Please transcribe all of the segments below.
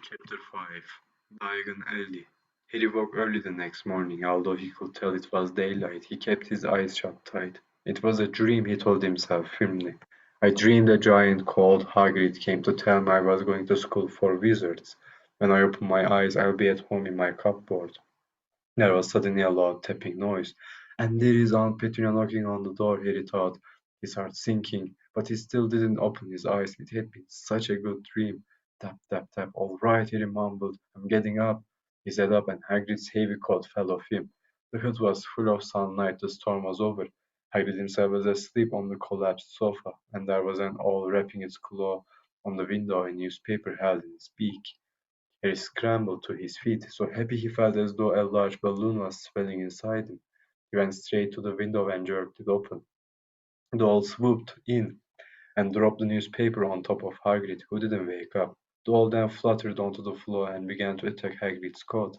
Chapter 5 Diagon Alley. Harry woke early the next morning. Although he could tell it was daylight, he kept his eyes shut tight. It was a dream, he told himself firmly. I dreamed a giant called Hagrid came to tell me I was going to school for wizards. When I open my eyes, I'll be at home in my cupboard. There was suddenly a loud tapping noise. And there is Aunt Petunia knocking on the door, Harry thought. His heart sinking, but he still didn't open his eyes. It had been such a good dream. Tap, tap, tap. All right, Harry mumbled. I'm getting up. He sat up and Hagrid's heavy coat fell off him. The hut was full of sunlight. The storm was over. Hagrid himself was asleep on the collapsed sofa, and there was an owl rapping its claw on the window, a newspaper held in its beak. Harry scrambled to his feet, so happy he felt as though a large balloon was swelling inside him. He went straight to the window and jerked it open. The owl swooped in and dropped the newspaper on top of Hagrid, who didn't wake up. The owl then fluttered onto the floor and began to attack Hagrid's coat.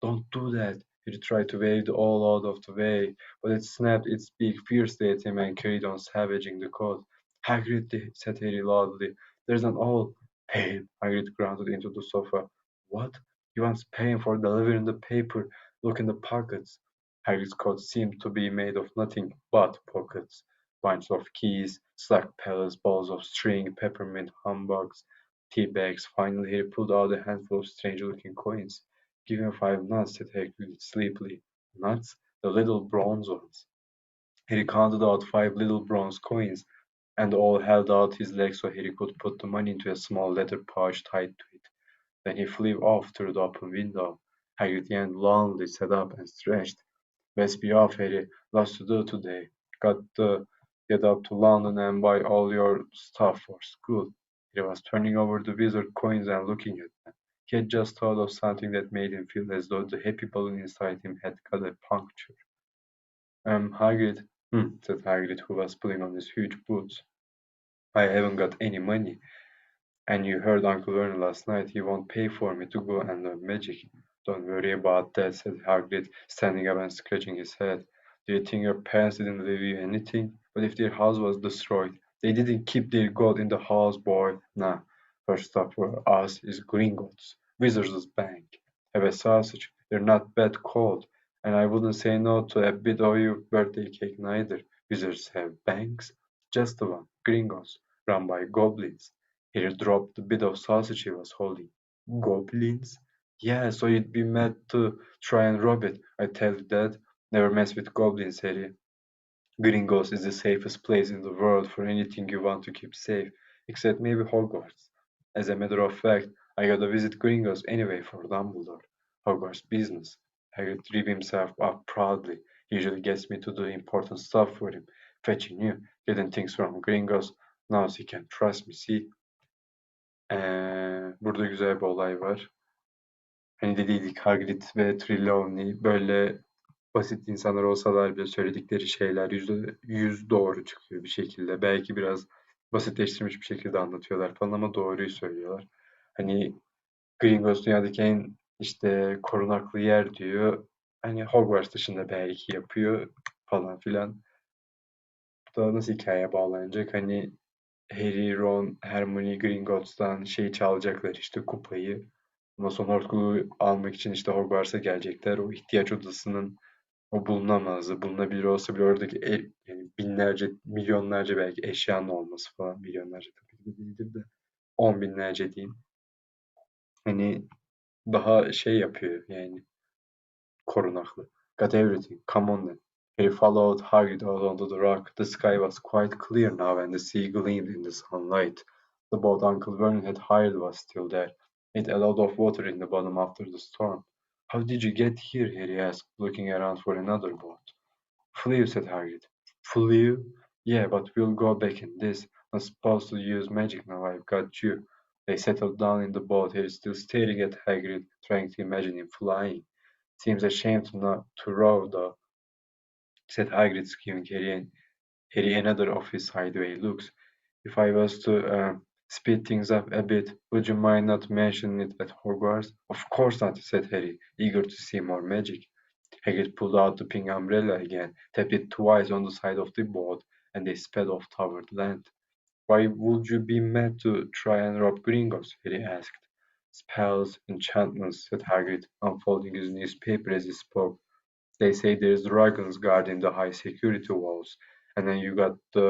Don't do that! He tried to wave the owl out of the way, but it snapped its beak fiercely at him and carried on savaging the coat. Hagrid, said Harry loudly, there's an owl. Pain! Hagrid grunted into the sofa. What? He wants paying for delivering the paper. Look in the pockets. Hagrid's coat seemed to be made of nothing but pockets. Bunches of keys, slack pellets, balls of string, peppermint humbugs, tea bags. Finally, Harry pulled out a handful of strange-looking coins. Give me 5 nuts, said Hagrid sleepily. Nuts? The little bronze ones. Harry counted out 5 little bronze coins, and all held out his legs so Harry could put the money into a small leather pouch tied to it. Then he flew off through the open window. Hagrid yawned lonely, sat up, and stretched. Let's be off, Harry. Lots to do today. Got to get up to London and buy all your stuff for school. He was turning over the wizard coins and looking at them. He had just thought of something that made him feel as though the happy balloon inside him had got a puncture. Hagrid, said Hagrid, who was pulling on his huge boots. I haven't got any money. And you heard Uncle Vernon last night. He won't pay for me to go and learn magic. Don't worry about that, said Hagrid, standing up and scratching his head. Do you think your parents didn't leave you anything? But if their house was destroyed, they didn't keep their gold in the house, boy. Nah. First stop for us is Gringotts, Wizards' Bank. Have a sausage. They're not bad cold. And I wouldn't say no to a bit of your birthday cake neither. Wizards have banks. Just the one, Gringotts, run by goblins. He dropped the bit of sausage he was holding. Goblins? Yeah, so you'd be mad to try and rob it. I tell you that. Never mess with goblins, Harry. Gringos is the safest place in the world for anything you want to keep safe, except maybe Hogwarts. As a matter of fact, I gotta visit Gringos anyway for Dumbledore. Hogwarts business. Harry drew himself up proudly. He usually gets me to do important stuff for him. Fetching you, getting things from Gringos. Now he can trust me, see? Burada güzel bir olay var. Hani dediydik Hagrid ve Trelawney böyle basit insanlar olsalar bile söyledikleri şeyler %100 doğru çıkıyor bir şekilde. Belki biraz basitleştirilmiş bir şekilde anlatıyorlar falan ama doğruyu söylüyorlar. Hani Gringotts dünyadaki en işte korunaklı yer diyor. Hani Hogwarts dışında belki yapıyor falan filan. Bu da nasıl hikayeye bağlanacak? Hani Harry, Ron, Hermione Gringotts'tan şeyi çalacaklar işte kupayı. Ondan sonra Hortkul'u almak için işte Hogwarts'a gelecekler. O ihtiyaç odasının o bulunamazdı. Bulunabilir olsa bile oradaki yani binlerce, milyonlarca belki eşyanın olması falan. Milyonlarca tabii ki de değildir de. 10 binlerce diyeyim. Hani daha şey yapıyor yani korunaklı. Got everything. Come on then. Harry followed Hagrid out onto the rock. The sky was quite clear now and the sea gleamed in the sunlight. The boat Uncle Vernon had hired was still there. It had a lot of water in the bottom after the storm. How did you get here? Harry asked, looking around for another boat. Flew, said Hagrid. Flew? Yeah, but we'll go back in this. Not supposed to use magic now, I've got you. They settled down in the boat, Harry still staring at Hagrid, trying to imagine him flying. Seems a shame to row, though, said Hagrid, giving Harry another of his sideway looks. If I was to speed things up a bit, would you mind not mentioning it at Hogwarts? Of course not, said Harry, eager to see more magic. Hagrid pulled out the pink umbrella again, tapped it twice on the side of the boat, and they sped off toward land. Why would you be mad to try and rob Gringotts? Harry asked. Spells, enchantments, said Hagrid, unfolding his newspaper as he spoke. They say there's dragons guarding the high security walls, and then you got the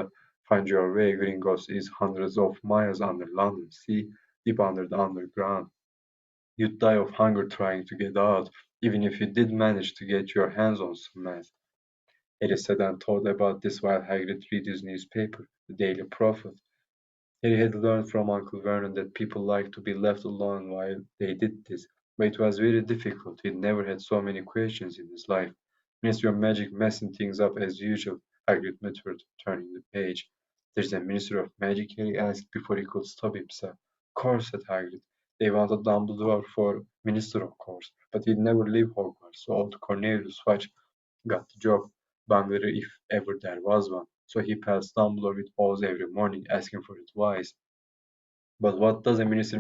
find your way. Gringos is hundreds of miles under London. See, deep under the underground. You'd die of hunger trying to get out, even if you did manage to get your hands on some meth. Harry sat and thought about this while Hagrid read his newspaper, the Daily Prophet. Harry had learned from Uncle Vernon that people liked to be left alone while they did this, but it was very difficult. He'd never had so many questions in his life. Ministry of Magic messing things up as usual, Hagrid muttered, turning the page. There's a Minister of Magic, Harry asked before he could stop himself. Of course, said Hagrid. They wanted Dumbledore for Minister, of course, but he'd never leave Hogwarts, so old Cornelius Fudge got the job, bungler if ever there was one. So he pelts Dumbledore with balls every morning, asking for advice. But what does a Ministry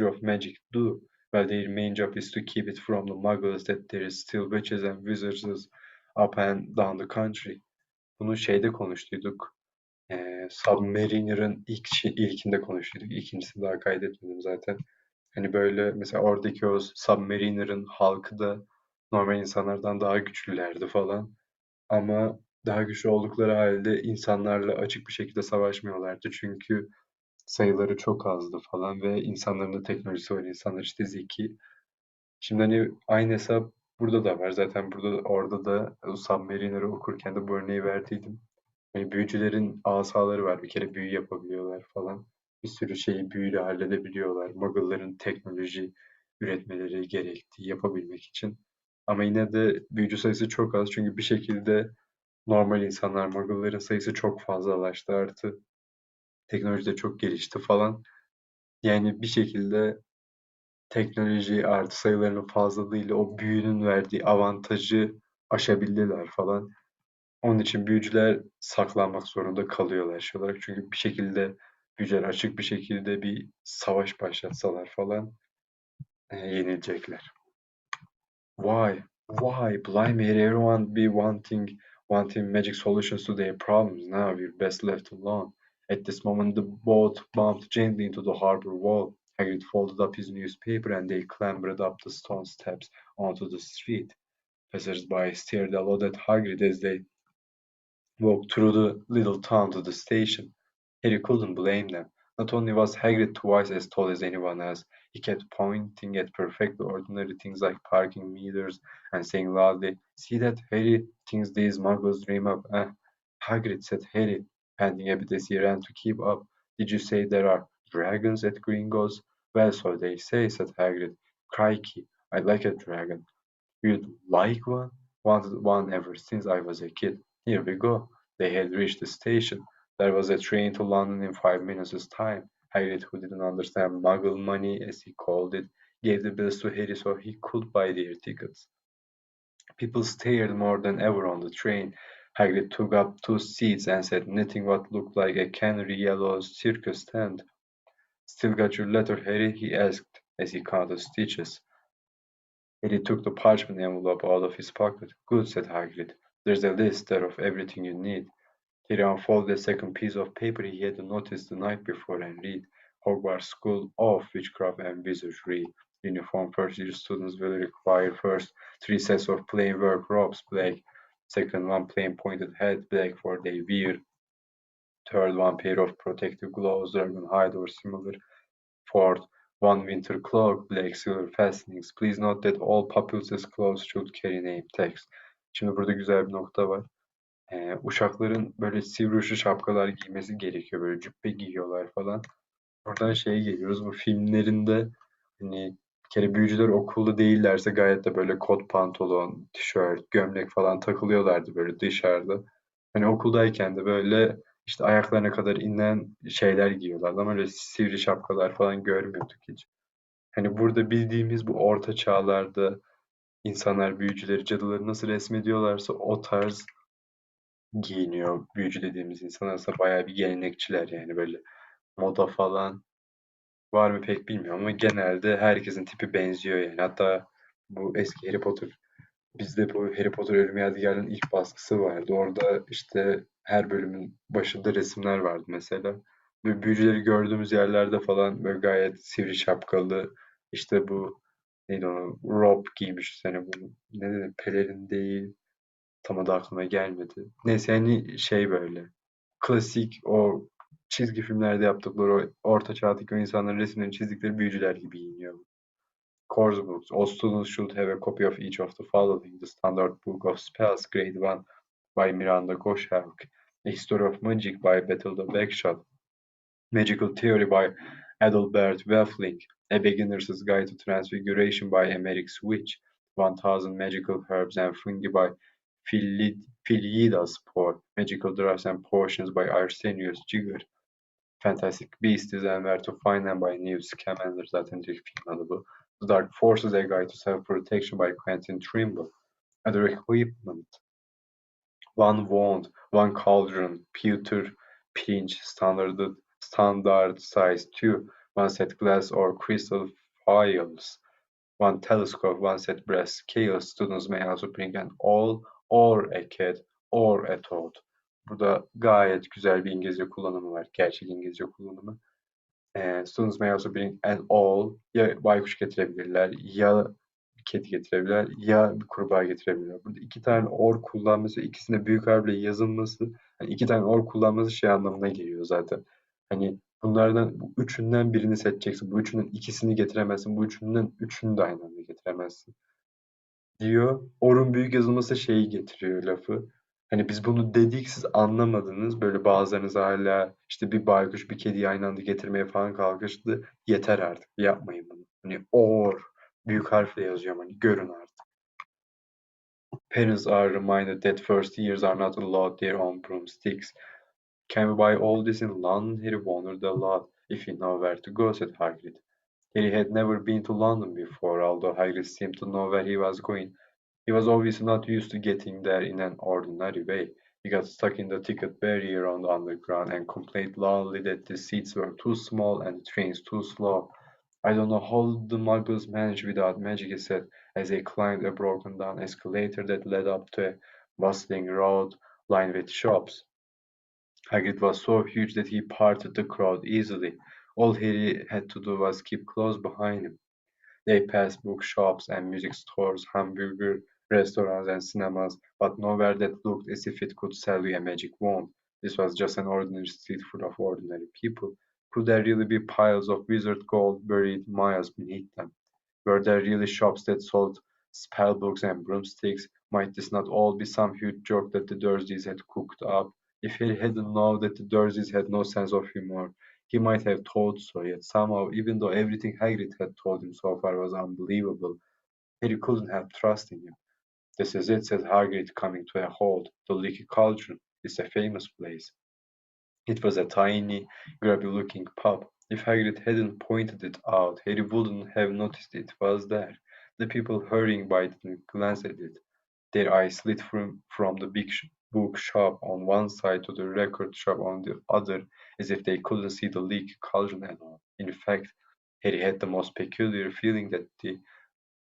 of Magic do? Well, their main job is to keep it from the muggles that there is still witches and wizards up and down the country. Bunu şeyde konuştuyduk. Submariner'ın ilkinde konuştuyduk. İkincisini daha kaydetmedim zaten. Hani böyle mesela oradaki o Submariner'ın halkı da normal insanlardan daha güçlülerdi falan. Ama daha güçlü oldukları halde insanlarla açık bir şekilde savaşmıyorlardı. Çünkü sayıları çok azdı falan ve insanların da teknolojisi var. İnsanlar işte zeki. Şimdi hani aynı hesap burada da var. Zaten orada da o Submariner'ı okurken de bu örneği verdiydim. Hani büyücülerin asaları var. Bir kere büyü yapabiliyorlar falan. Bir sürü şeyi büyüyle halledebiliyorlar. Muggle'ların teknoloji üretmeleri gerektiği yapabilmek için. Ama yine de büyücü sayısı çok az. Çünkü bir şekilde normal insanlar, Muggle'ların sayısı çok fazlalaştı. Artı teknoloji de çok gelişti falan. Yani bir şekilde teknoloji artı sayılarının fazlalığıyla o büyünün verdiği avantajı aşabildiler falan. Onun için büyücüler saklanmak zorunda kalıyorlar şey olarak. Çünkü bir şekilde büyücüler açık bir şekilde bir savaş başlatsalar falan yenilecekler. Why? Why? Blimey, everyone be wanting magic solutions to their problems. Now we're best left alone. At this moment, the boat bumped gently into the harbor wall. Hagrid folded up his newspaper and they clambered up the stone steps onto the street. Passers-by stared a lot at Hagrid as they walked through the little town to the station. Harry couldn't blame them. Not only was Hagrid twice as tall as anyone else, he kept pointing at perfectly ordinary things like parking meters and saying loudly, "See that? Harry thinks these muggles dream up." Hagrid, said Harry, panting a bit as he ran to keep up. "Did you say there are dragons at Gringotts?" "Well, so they say," said Hagrid. "Crikey, I'd like a dragon." "You'd like one?" "Wanted one ever since I was a kid." Here we go. They had reached the station. There was a train to London in 5 minutes' time. Hagrid, who didn't understand Muggle money, as he called it, gave the bills to Harry so he could buy their tickets. People stared more than ever on the train. Hagrid took up 2 seats and sat knitting what looked like a canary yellow circus tent. "Still got your letter, Harry?" he asked as he counted stitches. Harry took the parchment envelope out of his pocket. "Good," said Hagrid. "There's a list there of everything you need." Harry unfolded a second piece of paper he had noticed the night before and read, "Hogwarts School of Witchcraft and Wizardry. Uniform first-year students will require first 3 sets of plain work robes, black. Second one plain pointed hat, black for they wear. Third one pair of protective gloves, dragon hide or similar. Fourth, one winter cloak, black silver fastenings. Please note that all Papyrus's clothes should carry name text." Şimdi burada güzel bir nokta var. Uşakların böyle sivri uçlu şapkalar giymesi gerekiyor. Böyle cübbe giyiyorlar falan. Oradan şeye geliyoruz. Bu filmlerinde hani bir kere büyücüler okulda değillerse gayet de böyle kot pantolon, tişört, gömlek falan takılıyorlardı böyle dışarıda. Hani okuldayken de böyle işte ayaklarına kadar inen şeyler giyiyorlardı ama öyle sivri şapkalar falan görmüyorduk hiç. Hani burada bildiğimiz bu orta çağlarda insanlar büyücüleri, cadıları nasıl resmediyorlarsa o tarz giyiniyor büyücü dediğimiz insanlar. Aslında bayağı bir gelenekçiler yani böyle moda falan var mı pek bilmiyorum ama genelde herkesin tipi benziyor yani. Hatta bu eski Harry Potter, bizde bu Harry Potter Ölüm Yadigarı'nın ilk baskısı vardı. Orada işte her bölümün başında resimler vardı mesela. Böyle büyücüleri gördüğümüz yerlerde falan böyle gayet sivri şapkalı, işte bu neydi onu, rob giymiş, seni bu ne dedi, pelerin değil, tam adı aklıma gelmedi. Neyse yani şey, böyle klasik o çizgi filmlerde yaptıkları o orta çağdaki o insanların resimlerini çizdikleri büyücüler gibi giyiniyor. Course books. All students should have a copy of each of the following: The Standard Book of Spells, Grade 1 by Miranda Goshawk, A History of Magic by Bathilda Bagshot, Magical Theory by Adalbert Waffling, A Beginner's Guide to Transfiguration by Emeric Switch, 1000 Magical Herbs and Fungi by Philidas Poor, Magical Drugs and Potions by Arsenius Jigger, Fantastic Beasts and Where to Find Them by Newt Scamander, zaten direkt film adı bu. The Dark Forces, A Guide to Self-Protection by Quentin Trimble, Other Equipment, One Wand, One Cauldron, Pewter Pinch, Standard Size 2, One Set Glass or Crystal Files, One Telescope, One Set Brass Scales. Students may also bring an awl or a cat or a toad. Burada gayet güzel bir İngilizce kullanımı var. Gerçek İngilizce kullanımı. Students may also bring an owl. Ya baykuş getirebilirler, ya bir kedi getirebilirler, ya bir kurbağa getirebilirler. Burada iki tane or kullanması, ikisinde büyük harfle yazılması, hani iki tane or kullanması şey anlamına geliyor zaten. Hani bunlardan, bu üçünden birini seçeceksin. Bu üçünden ikisini getiremezsin. Bu üçünden üçünü de aynı anda getiremezsin diyor. Orun büyük yazılması şeyi getiriyor lafı. Hani biz bunu dedik, siz anlamadınız. Böyle bazılarınız hala işte bir baykuş bir kediyi aynı anda getirmeye falan kalkıştı. Yeter artık, yapmayın bunu. Hani or büyük harfle yazıyorum, hani görün artık. Parents are reminded that first years are not allowed their own broomsticks. Can we buy all this in London? Harry wondered aloud. If he know where to go, said Hagrid. Harry had never been to London before, although Hagrid seemed to know where he was going. He was obviously not used to getting there in an ordinary way. He got stuck in the ticket barrier on the underground and complained loudly that the seats were too small and the trains too slow. I don't know how the muggles managed without magic, he said, as they climbed a broken down escalator that led up to a bustling road lined with shops. Hagrid was so huge that he parted the crowd easily. All Harry had to do was keep close behind him. They passed bookshops and music stores, hamburger restaurants and cinemas, but nowhere that looked as if it could sell you a magic wand. This was just an ordinary street full of ordinary people. Could there really be piles of wizard gold buried miles beneath them? Were there really shops that sold spellbooks and broomsticks? Might this not all be some huge joke that the Dursleys had cooked up? If he hadn't known that the Dursleys had no sense of humor, he might have thought so, yet somehow, even though everything Hagrid had told him so far was unbelievable, Harry couldn't help trusting him. This is it, said Hagrid, coming to a halt. The Leaky Cauldron is a famous place. It was a tiny, grubby-looking pub. If Hagrid hadn't pointed it out, Harry wouldn't have noticed it was there. The people hurrying by didn't glance at it. Their eyes slid from the big bookshop on one side to the record shop on the other, as if they couldn't see the leaky cauldron at all. In fact, Harry had the most peculiar feeling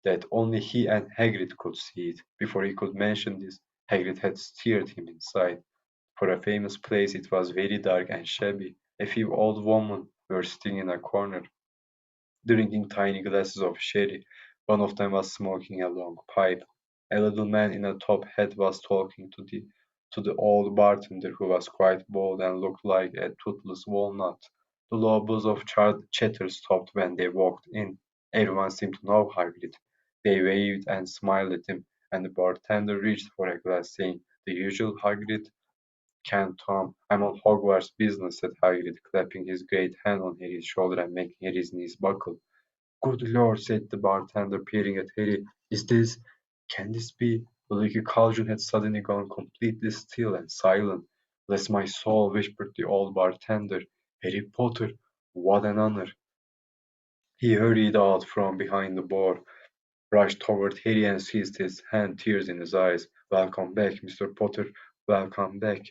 that only he and Hagrid could see it. Before he could mention this, Hagrid had steered him inside. For a famous place, it was very dark and shabby. A few old women were sitting in a corner, drinking tiny glasses of sherry. One of them was smoking a long pipe. A little man in a top hat was talking to the old bartender, who was quite bald and looked like a toothless walnut. The low buzz of chatter stopped when they walked in. Everyone seemed to know Hagrid. They waved and smiled at him, and the bartender reached for a glass, saying, "The usual, Hagrid?" "Can't, Tom. I'm on Hogwarts business," said Hagrid, clapping his great hand on Harry's shoulder and making Harry's knees buckle. "Good Lord," said the bartender, peering at Harry. Can this be?" The leaky cauldron had suddenly gone completely still and silent. "Bless my soul," whispered the old bartender. "Harry Potter! What an honor!" He hurried out from behind the bar, rushed toward Harry and seized his hand, tears in his eyes. "Welcome back, Mr. Potter, welcome back."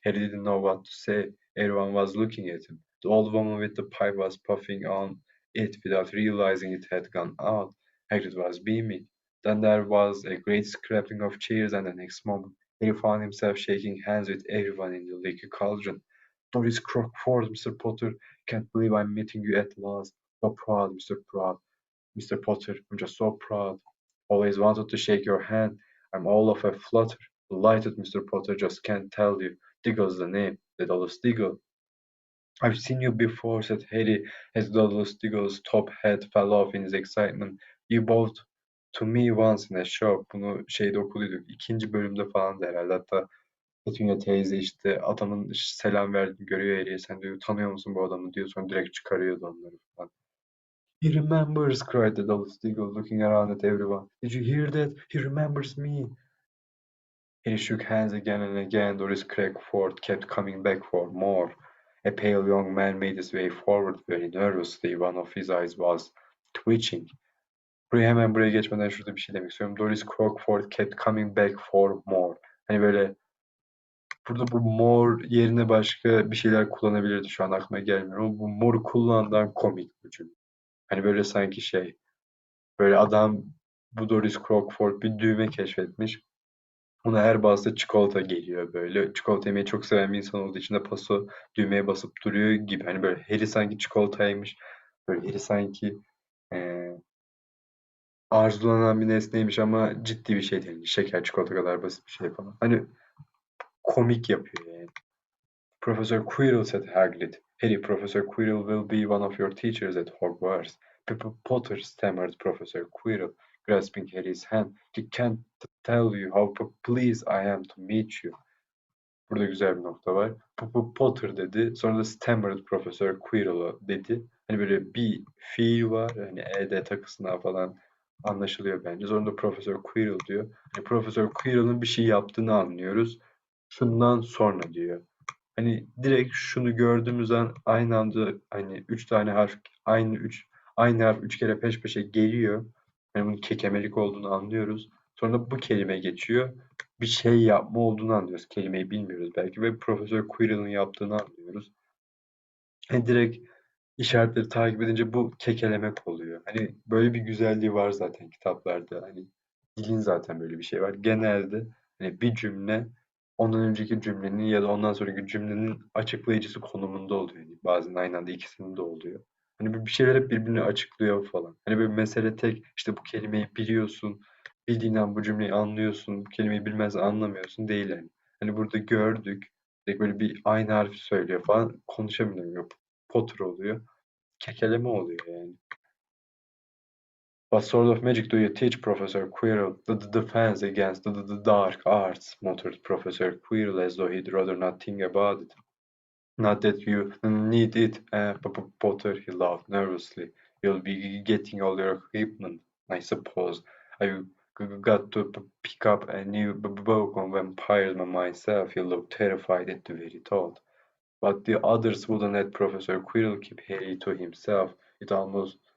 Harry didn't know what to say. Everyone was looking at him. The old woman with the pipe was puffing on it without realizing it had gone out. Hagrid was beaming. Then there was a great scraping of chairs, and the next moment Harry found himself shaking hands with everyone in the leaky cauldron. Doris Crockford, Mr. Potter, can't believe I'm meeting you at last. So proud, Mr. Proud. Mr. Potter, I'm just so proud. Always wanted to shake your hand. I'm all of a flutter. Delighted, Mr. Potter, just can't tell you. Diggle's the name, Daedalus Diggle. I've seen you before, said Harry, as Daedalus Diggle's top hat fell off in his excitement. You bowed to me once in a show. Bunu şeyde okuduyduk. İkinci bölümde falan da herhalde. Hatta Petunia teyze işte adamın selam verdiğini görüyor Harry'e. Sen diyor tanıyor musun bu adamı diyor. Sonra direkt çıkarıyordu onları falan. He remembers, cried the Daedalus Diggle, looking around at everyone. Did you hear that? He remembers me. He shook hands again and again. Doris Crackford kept coming back for more. A pale young man made his way forward very nervously. One of his eyes was twitching. Buraya geçmeden şurada bir şey demek istiyorum. Doris Crackford kept coming back for more. Hani böyle burada bu more yerine başka bir şeyler kullanabilirdi. Şu an aklıma gelmiyor ama bu more'u kullanılan komik bir cümle. Hani böyle sanki böyle adam bu Doris Crackford bir düğme keşfetmiş. Ona her bastığı çikolata geliyor böyle. Çikolata yemeyi çok seven bir insan olduğu için de paso düğmeye basıp duruyor gibi. Hani böyle Harry sanki çikolataymış. Böyle Harry sanki eee arzulanan bir nesneymiş ama ciddi bir şey değil. Şeker çikolata kadar basit bir şey falan. Hani komik yapıyor yani. Professor Quirrell, said Hagrid. Harry, Professor Quirrell will be one of your teachers at Hogwarts. Potter, stammered Professor Quirrell, grasping Harry's hand. He can't tell you how pleased I am to meet you. Burada güzel bir nokta var. Potter dedi. Sonra da stammered Professor Quirrell dedi. Hani böyle bir fiil var. Hani ed takısına falan anlaşılıyor bence. Sonra da Professor Quirrell diyor. Hani Professor Quirrell'ın bir şey yaptığını anlıyoruz. Şundan sonra diyor. Hani direkt şunu gördüğümüz an aynı anda hani üç tane harf aynı harf üç kere peş peşe geliyor. Hani bunun kekemelik olduğunu anlıyoruz. Sonra bu kelime geçiyor. Bir şey yapma olduğunu anlıyoruz. Kelimeyi bilmiyoruz belki ve Profesör Quirrell'ın yaptığını anlıyoruz. Hani direkt işaretleri takip edince bu kekelemek oluyor. Hani böyle bir güzelliği var zaten kitaplarda. Hani dilin zaten böyle bir şey var. Genelde hani bir cümle ondan önceki cümlenin ya da ondan sonraki cümlenin açıklayıcısı konumunda oluyor. Yani bazen aynı anda ikisinin de oluyor. Hani bir şeyler hep birbirini açıklıyor falan. Hani böyle mesele tek işte bu kelimeyi biliyorsun, bildiğin an bu cümleyi anlıyorsun, bu kelimeyi bilmezsen anlamıyorsun değil yani. Hani burada gördük, direkt böyle bir aynı harfi söylüyor falan konuşamıyorum. Potter oluyor. Kekeleme oluyor yani. What sort of magic do you teach, Professor Quirrell? The defense against the dark arts, muttered Professor Quirrell as though he'd rather not think about it. Not that you need it, Potter, he laughed nervously. You'll be getting all your equipment, I suppose. I've got to pick up a new book on vampires myself. He looked terrified at the very thought. But the others wouldn't let Professor Quirrell keep Harry to himself.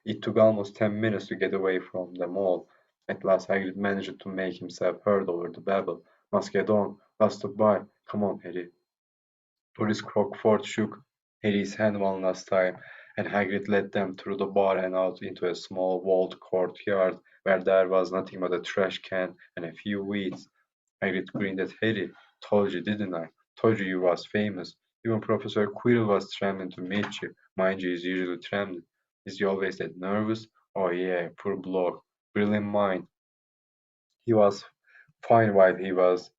It took almost 10 minutes to get away from them all. At last Hagrid managed to make himself heard over the babble. Must get on. Last stop by. Come on, Harry. Doris Crockford shook Harry's hand one last time, and Hagrid led them through the bar and out into a small walled courtyard where there was nothing but a trash can and a few weeds. Hagrid grinned at Harry. Told you, didn't I? Told you was famous. Even Professor Quirrell was trembling to meet you. Mind you, he's usually trembling. Is he always that nervous? Oh yeah, poor bloke. Brilliant mind. He was fine while he was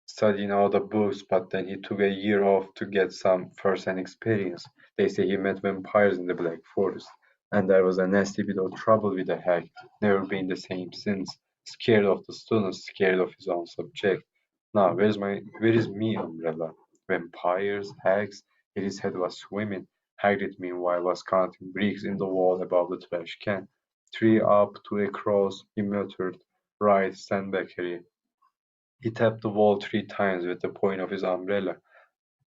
studying all the books, but then he took a year off to get some first-hand experience. They say he met vampires in the Black Forest, and there was a nasty bit of trouble with the hag. Never been the same since. Scared of the students, scared of his own subject. Now, where is me, umbrella? Vampires, hags. His head was swimming. Hagrid, meanwhile, was counting bricks in the wall above the trash can. Three up, two across, he muttered. Right, stand back, Harry. He tapped the wall 3 times with the point of his umbrella.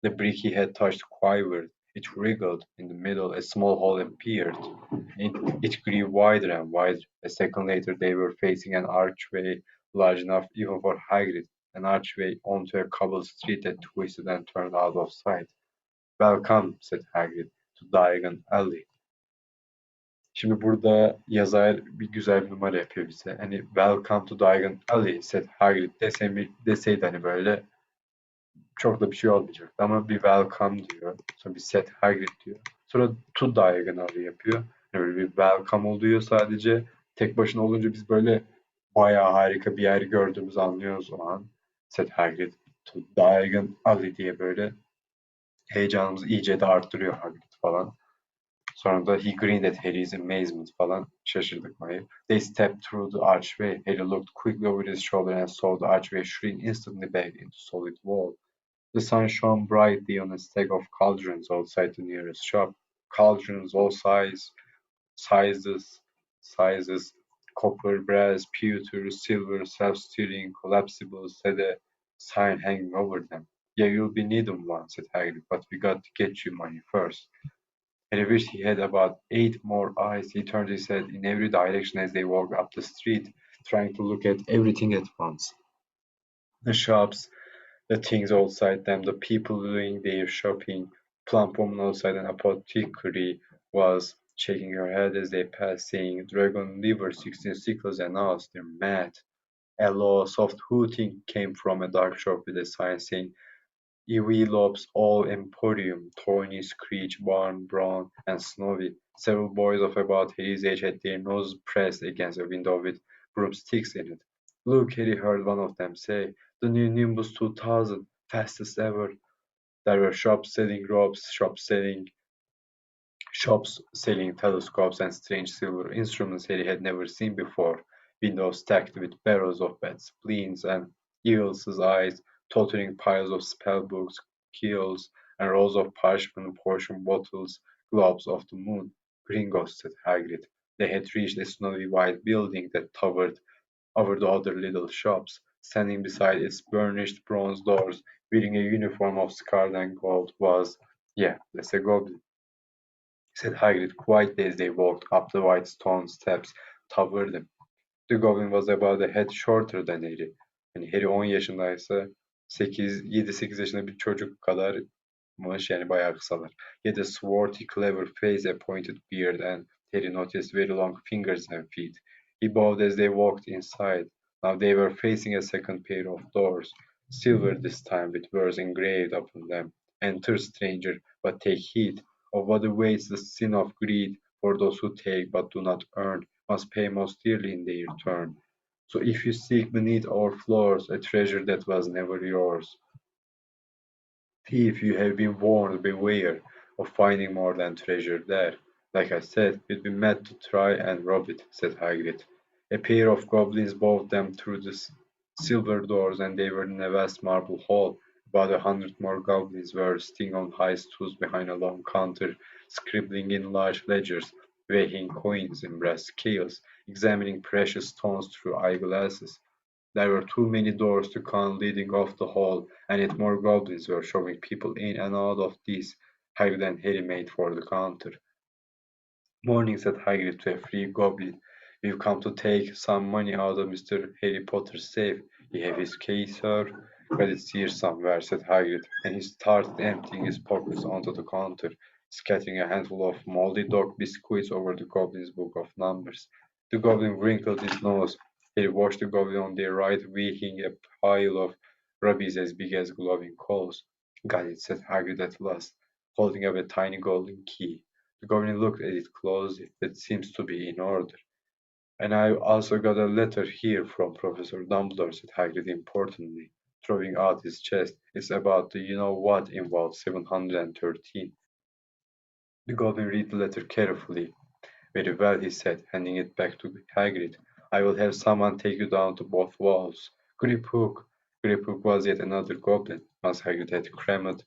The brick he had touched quivered. It wriggled. In the middle, a small hole appeared. It grew wider and wider. A second later, they were facing an archway large enough even for Hagrid, an archway onto a cobbled street that twisted and turned out of sight. Welcome, said Hagrid, to Diagon Alley. Şimdi burada yazar bir güzel bir numara yapıyor bize. Hani Welcome to Diagon Alley, said Hagrid deseydi hani böyle çok da bir şey olmayacak. Ama bir welcome diyor. Sonra bir set Hagrid diyor. Sonra to diagonal yapıyor. Yani böyle bir welcome oluyor sadece. Tek başına olunca biz böyle bayağı harika bir yer gördüğümüzü anlıyoruz o an. Set Hagrid to diagonal diye böyle heyecanımızı iyice de arttırıyor Hagrid falan. Sonra da he grinned at Harry's amazement falan. Şaşırdık bayağı. They stepped through the archway. Harry looked quickly over his shoulder and saw the archway shrink instantly back into solid wall. The sun shone brightly on a stack of cauldrons outside the nearest shop. Cauldrons all sizes, copper, brass, pewter, silver, self-stirring, collapsibles, had a sign hanging over them. Yeah, you'll be needing one, said Hagrid, but we got to get you money first. Harry wished he had about 8 more eyes. He turned his head in every direction as they walked up the street, trying to look at everything at once. The shops, the things outside them, the people doing their shopping. Plump woman outside an apothecary was shaking her head as they passed, saying, "Dragon liver, 16 sickles an ounce, they're mad." A low, soft hooting came from a dark shop with a sign saying, "Evelop's All Emporium." Tawny, Screech, Barn, Brown, and Snowy. Several boys of about Harry's age had their noses pressed against a window with broomsticks in it. "Look," Harry heard one of them say, "the new Nimbus 2000, fastest ever." There were shops selling telescopes and strange silver instruments Harry had never seen before, windows stacked with barrels of bad spleens and eagles' eyes, tottering piles of spellbooks, keels, and rows of parchment potion bottles, globes of the moon. Gringos, said Hagrid. They had reached a snowy white building that towered over the other little shops. Standing beside its burnished bronze doors, wearing a uniform of scarlet and gold, was, yeah, that's a goblin, said Hagrid quietly as they walked up the white stone steps toward them. The goblin was about a head shorter than Harry. Yani Harry 10 yaşındaysa 7-8 yaşında bir çocuk kadarmış, yani bayağı kısalar. He had a swarthy, clever face, a pointed beard, and Harry noticed very long fingers and feet. He bowed as they walked inside. Now they were facing a second pair of doors, silver this time, with words engraved upon them. "Enter, stranger, but take heed of what awaits the sin of greed, for those who take but do not earn must pay most dearly in their turn. So if you seek beneath our floors a treasure that was never yours, thief, you have been warned, beware of finding more than treasure there. Like I said, you'd be mad to try and rob it," said Hagrid. A pair of goblins bowed them through the silver doors, and they were in a vast marble hall. About 100 more goblins were sitting on high stools behind a long counter, scribbling in large ledgers, weighing coins in brass scales, examining precious stones through eyeglasses. There were too many doors to count leading off the hall, and yet more goblins were shoving people in and out of these. Hagrid and Harry made for the counter. "Morning," said Hagrid to a free goblin. "We've come to take some money out of Mr. Harry Potter's safe. You have his key, sir?" "But it's here somewhere," said Hagrid, and he started emptying his pockets onto the counter, scattering a handful of moldy dog biscuits over the goblin's book of numbers. The goblin wrinkled his nose. Harry watched the goblin on their right weighing a pile of rubies as big as glowing coals. "Got it," said Hagrid at last, holding up a tiny golden key. The goblin looked at it closely. "That seems to be in order." "And I've also got a letter here from Professor Dumbledore," said Hagrid importantly, throwing out his chest. "It's about the you-know-what in Vault 713. The goblin read the letter carefully. "Very well," he said, handing it back to Hagrid. "I will have someone take you down to both walls. Griphook." Griphook was yet another goblin. Once Hagrid had crammed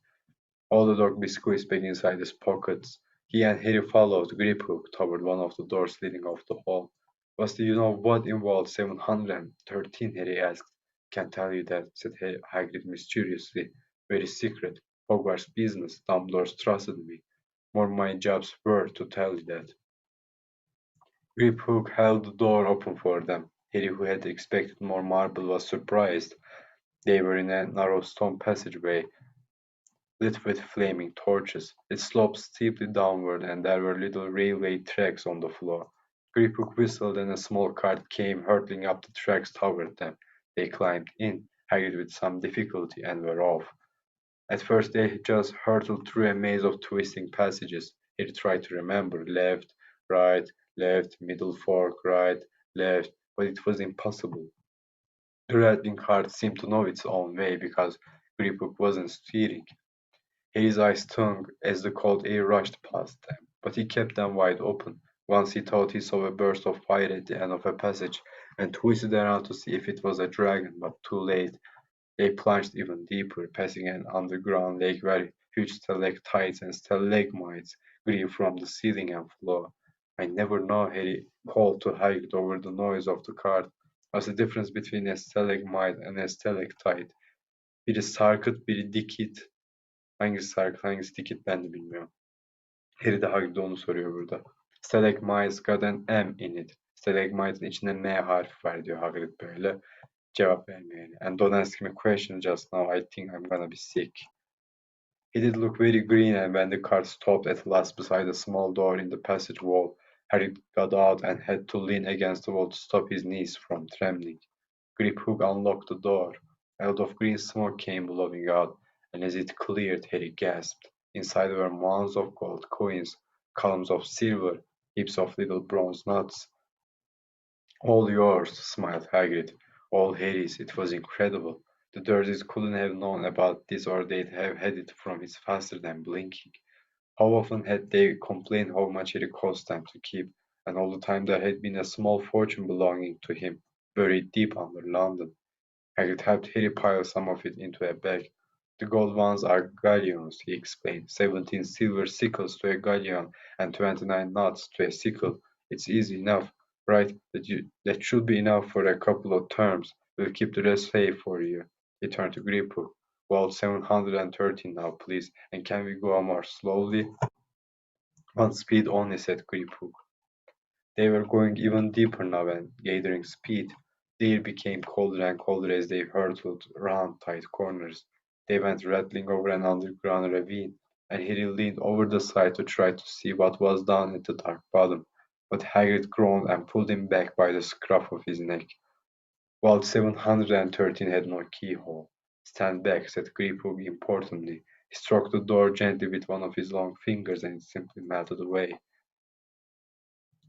all the dog biscuits back inside his pockets, he and Harry followed Griphook toward one of the doors leading off the hall. "What's the you-know-what in Vault 713? Harry asked. "Can't tell you that," said Hagrid mysteriously. "Very secret. Hogwarts business. Dumbledore's trusted me. More my job's worth to tell you that." Griphook held the door open for them. Harry, who had expected more marble, was surprised. They were in a narrow stone passageway, lit with flaming torches. It sloped steeply downward, and there were little railway tracks on the floor. Griphook whistled, and a small cart came hurtling up the tracks toward them. They climbed in, Hagrid with some difficulty, and were off. At first they just hurtled through a maze of twisting passages. He tried to remember right, left, middle fork, right, left, but it was impossible. The rattling cart seemed to know its own way because Griphook wasn't steering. His eyes stung as the cold air rushed past them, but he kept them wide open. Once he thought he saw a burst of fire at the end of a passage and twisted around to see if it was a dragon, but too late. They plunged even deeper, passing an underground lake where huge stalactites and stalagmites grew from the ceiling and floor. I never know, Harry called to Hagrid over the noise of the cart. What's the difference between a stalagmite and a stalactite? Biri sarkıt, biri dikit. Hangisi sarkıt, hangisi dikit ben de bilmiyorum. Harry de Hagrid'e onu soruyor burada. Stalagmites got an M in it. Stalagmite'ın içinde M harfi var diyor Hagrid böyle. Cevap vermiyor yani. And don't ask me a question just now. I think I'm gonna be sick. He did look very green, and when the car stopped at last beside a small door in the passage wall, Harry got out and had to lean against the wall to stop his knees from trembling. Griphook unlocked the door. A lot of green smoke came blowing out, and as it cleared, Harry gasped. Inside were mounds of gold coins, columns of silver, heaps of little bronze nuts. All yours, smiled Hagrid. All Harry's. It was incredible. The Dursleys couldn't have known about this or they'd have had it from his faster than blinking. How often had they complained how much it cost them to keep, and all the time there had been a small fortune belonging to him, buried deep under London. Hagrid helped Harry pile some of it into a bag. The gold ones are galleons, he explained. 17 silver sickles to a galleon and 29 nuts to a sickle. It's easy enough, right? That should be enough for a couple of terms. We'll keep the rest safe for you. He turned to Griphook. Well, 713 now, please. And can we go more slowly? One speed only, said Griphook. They were going even deeper now and gathering speed. The air became colder and colder as they hurtled round tight corners. They went rattling over an underground ravine, and Harry leaned over the side to try to see what was down at the dark bottom. But Hagrid groaned and pulled him back by the scruff of his neck. Vault 713 had no keyhole. Stand back, said Griphook importantly. He stroked the door gently with one of his long fingers and it simply melted away.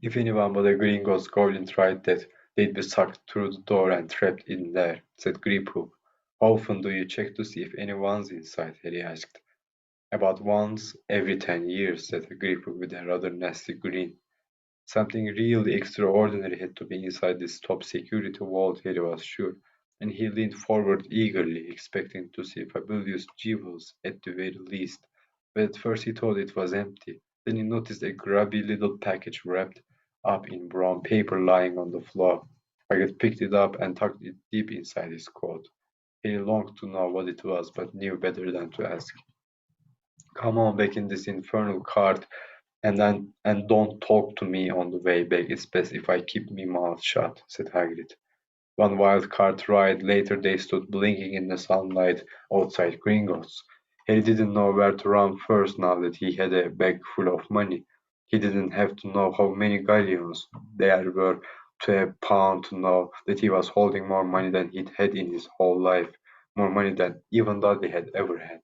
If anyone but a Gringotts goblin tried that, they'd be sucked through the door and trapped in there, said Griphook. How often do you check to see if anyone's inside? Harry asked. About once every 10 years, said Griphook with a rather nasty grin. Something really extraordinary had to be inside this top security vault, Harry was sure, and he leaned forward eagerly, expecting to see fabulous jewels at the very least. But at first he thought it was empty. Then he noticed a grubby little package wrapped up in brown paper lying on the floor. Hagrid picked it up and tucked it deep inside his coat. He longed to know what it was, but knew better than to ask. Come on back in this infernal cart, and don't talk to me on the way back. It's best if I keep my mouth shut, said Hagrid. One wild cart ride later they stood blinking in the sunlight outside Gringotts. Harry didn't know where to run first now that he had a bag full of money. He didn't have to know how many galleons there were to a pound to know that he was holding more money than he'd had in his whole life, more money than even Dudley had ever had.